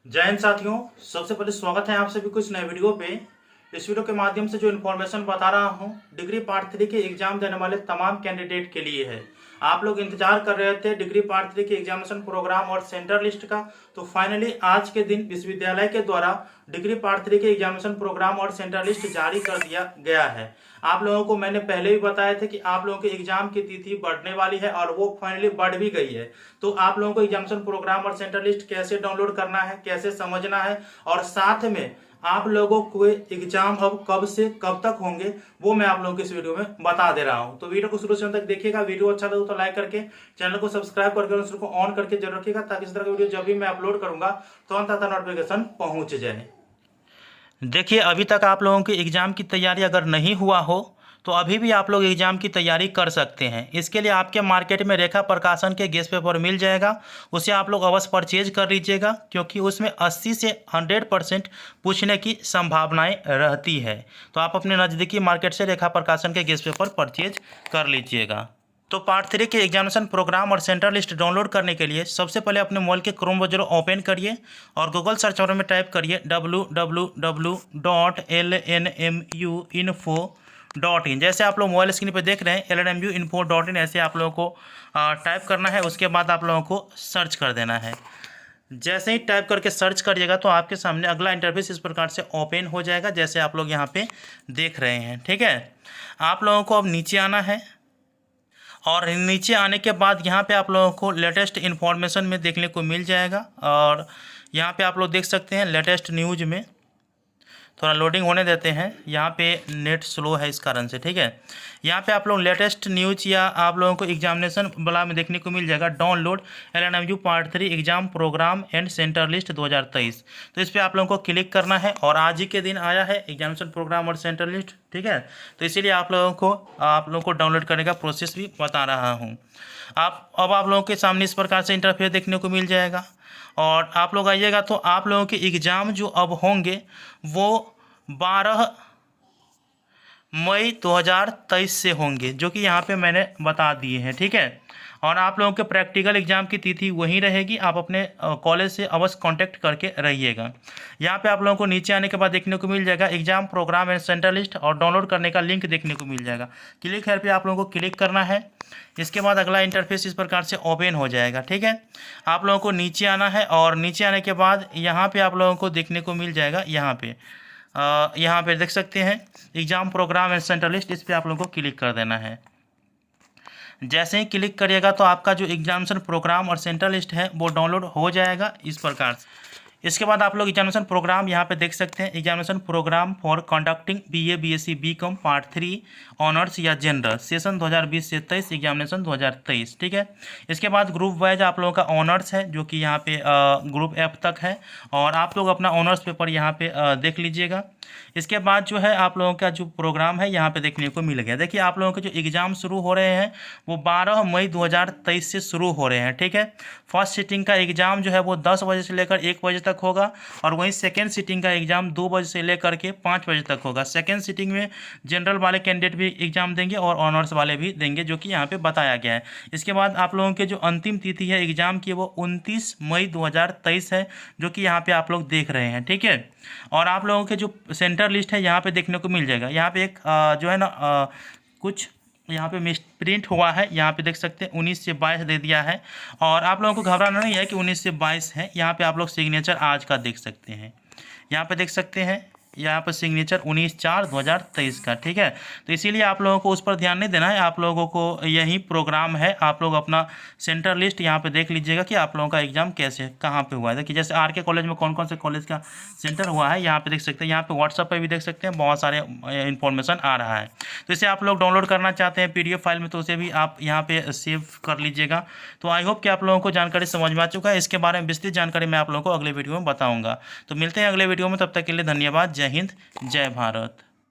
जय हिंद साथियों। सबसे पहले स्वागत है आप सभी को इस नए वीडियो पे। इस वीडियो के माध्यम से जो इन्फॉर्मेशन बता रहा हूं डिग्री पार्ट 3 के एग्जाम देने वाले तमाम कैंडिडेट के लिए है। आप लोग इंतजार कर रहे थे डिग्री पार्ट 3 के एग्जामिनेशन प्रोग्राम और सेंटर लिस्ट का, तो फाइनली आज के दिन विश्वविद्यालय के द्वारा डिग्री पार्ट 3 के एग्जामिनेशन प्रोग्राम और सेंटर लिस्ट जारी कर दिया गया है। आप लोगों को मैंने पहले भी बताया था कि आप लोगों के एग्जाम की तिथि बढ़ने वाली है और वो फाइनली बढ़ भी गई है। तो आप लोगों को एग्जामिनेशन प्रोग्राम और सेंटर लिस्ट कैसे डाउनलोड करना है, कैसे समझना है और साथ में आप लोगों को एग्जाम अब कब से कब तक होंगे वो मैं आप लोगों को इस वीडियो में बता दे रहा हूं। तो वीडियो को शुरू से अंत तक देखिएगा। वीडियो अच्छा लगे तो लाइक करके चैनल को सब्सक्राइब करके उसको ऑन करके जरूर रखिएगा, ताकि इस तरह का वीडियो जब भी मैं अपलोड करूंगा तुरंत नोटिफिकेशन पहुंच जाए। देखिए, अभी तक आप लोगों की एग्जाम की तैयारी अगर नहीं हुआ हो तो अभी भी आप लोग एग्जाम की तैयारी कर सकते हैं। इसके लिए आपके मार्केट में रेखा प्रकाशन के गेस्ट पेपर मिल जाएगा, उसे आप लोग अवश्य परचेज कर लीजिएगा, क्योंकि उसमें 80 से 100% पूछने की संभावनाएं रहती है। तो आप अपने नज़दीकी मार्केट से रेखा प्रकाशन के गेस्ट पेपर परचेज कर लीजिएगा। तो पार्ट 3 के एग्जामिनेशन प्रोग्राम और सेंटर लिस्ट डाउनलोड करने के लिए सबसे पहले अपने मोबाइल के क्रोम ब्राउज़र ओपन करिए और गूगल सर्च बार में टाइप करिए www.lnmuinfo.in। जैसे आप लोग मोबाइल स्क्रीन पर देख रहे हैं lnmuinfo.in, ऐसे आप लोगों को टाइप करना है। उसके बाद आप लोगों को सर्च कर देना है। जैसे ही टाइप करके सर्च करिएगा तो आपके सामने अगला इंटरफेस इस प्रकार से ओपन हो जाएगा, जैसे आप लोग यहाँ पे देख रहे हैं। ठीक है, आप लोगों को अब नीचे आना है और नीचे आने के बाद यहाँ पे आप लोगों को लेटेस्ट इन्फॉर्मेशन में देखने को मिल जाएगा। और यहाँ पे आप लोग देख सकते हैं लेटेस्ट न्यूज में, थोड़ा लोडिंग होने देते हैं, यहाँ पे नेट स्लो है इस कारण से। ठीक है, यहाँ पे आप लोग लेटेस्ट न्यूज या आप लोगों को एग्जामिनेशन वाला में देखने को मिल जाएगा download LNMU part 3 exam programme and centre list 2023। तो इस पर आप लोगों को क्लिक करना है और आज ही के दिन आया है एग्जामिनेशन प्रोग्राम और सेंटर लिस्ट। ठीक है, तो इसीलिए आप लोगों को डाउनलोड करने का प्रोसेस भी बता रहा हूँ। अब आप लोगों के सामने इस प्रकार से इंटरफेस देखने को मिल जाएगा और आप लोग आइएगा तो आप लोगों के एग्ज़ाम जो अब होंगे वो 12 मई 2023 से होंगे, जो कि यहाँ पे मैंने बता दिए हैं। ठीक है, और आप लोगों के प्रैक्टिकल एग्जाम की तिथि वहीं रहेगी। आप अपने कॉलेज से अवश्य कांटेक्ट करके रहिएगा। यहाँ पे आप लोगों को नीचे आने के बाद देखने को मिल जाएगा exam programme and centre list और डाउनलोड करने का लिंक देखने को मिल जाएगा। क्लिक हेयर पे आप लोगों को क्लिक करना है। इसके बाद अगला इंटरफेस इस प्रकार से ओपन हो जाएगा। ठीक है, आप लोगों को नीचे आना है और नीचे आने के बाद यहाँ पे आप लोगों को देखने को मिल जाएगा, यहाँ पे देख सकते हैं exam programme and centre list. इस पर आप लोगों को क्लिक कर देना है। जैसे ही क्लिक करिएगा तो आपका जो एग्जामिनेशन प्रोग्राम और सेंटर लिस्ट है वो डाउनलोड हो जाएगा इस प्रकार से। इसके बाद आप लोग एग्जामिनेशन प्रोग्राम यहाँ पे देख सकते हैं, examination programme for conducting BA BSc BCom part 3 honours या जनरल सेशन 2020 से 23 एग्जामिनेशन 2023। ठीक है, इसके बाद ग्रुप वाइज आप लोगों का ऑनर्स है, जो कि यहाँ पे ग्रुप F तक है और आप लोग अपना ऑनर्स पेपर यहाँ पे देख लीजिएगा। इसके बाद जो है आप लोगों का जो प्रोग्राम है यहाँ पे देखने को मिल गया। देखिए, आप लोगों के जो एग्ज़ाम शुरू हो रहे हैं वो 12 मई 2023 से शुरू हो रहे हैं। ठीक है, फर्स्ट सीटिंग का एग्ज़ाम जो है वो 10 बजे से लेकर 1 बजे तक होगा और वहीं सेकेंड सीटिंग का एग्ज़ाम 2 बजे से लेकर के 5 बजे तक होगा। सेकेंड सीटिंग में जनरल वाले कैंडिडेट भी एग्ज़ाम देंगे और ऑनर्स वाले भी देंगे, जो कि यहाँ पर बताया गया है। इसके बाद आप लोगों के जो अंतिम तिथि है एग्ज़ाम की वो 29 मई 2023 है, जो कि यहाँ पर आप लोग देख रहे हैं। ठीक है, और आप लोगों के जो सेंटर लिस्ट है यहाँ पे देखने को मिल जाएगा। यहाँ पे एक जो है ना कुछ यहाँ पे मिस प्रिंट हुआ है, यहाँ पे देख सकते हैं 19 से 22 दे दिया है। और आप लोगों को घबराना नहीं है कि 19 से 22 है। यहाँ पे आप लोग सिग्नेचर आज का देख सकते हैं, यहाँ पे देख सकते हैं, यहाँ पर सिग्नेचर 19/4/2023 का। ठीक है, तो इसीलिए आप लोगों को उस पर ध्यान नहीं देना है। आप लोगों को यही प्रोग्राम है, आप लोग अपना सेंटर लिस्ट यहाँ पे देख लीजिएगा कि आप लोगों का एग्जाम कैसे कहाँ पे हुआ है। देखिए, जैसे RK कॉलेज में कौन कौन से कॉलेज का सेंटर हुआ है यहाँ पे देख सकते हैं। यहाँ पे व्हाट्सअप पर भी देख सकते हैं, बहुत सारे इन्फॉर्मेशन आ रहा है। तो इसे आप लोग डाउनलोड करना चाहते हैं PDF फाइल में तो उसे भी आप यहाँ पे सेव कर लीजिएगा। तो आई होप कि आप लोगों को जानकारी समझ में आ चुका है। इसके बारे में विस्तृत जानकारी मैं आप लोगों को अगले वीडियो में बताऊँगा। तो मिलते हैं अगले वीडियो में, तब तक के लिए धन्यवाद। जय हिंद, जय भारत।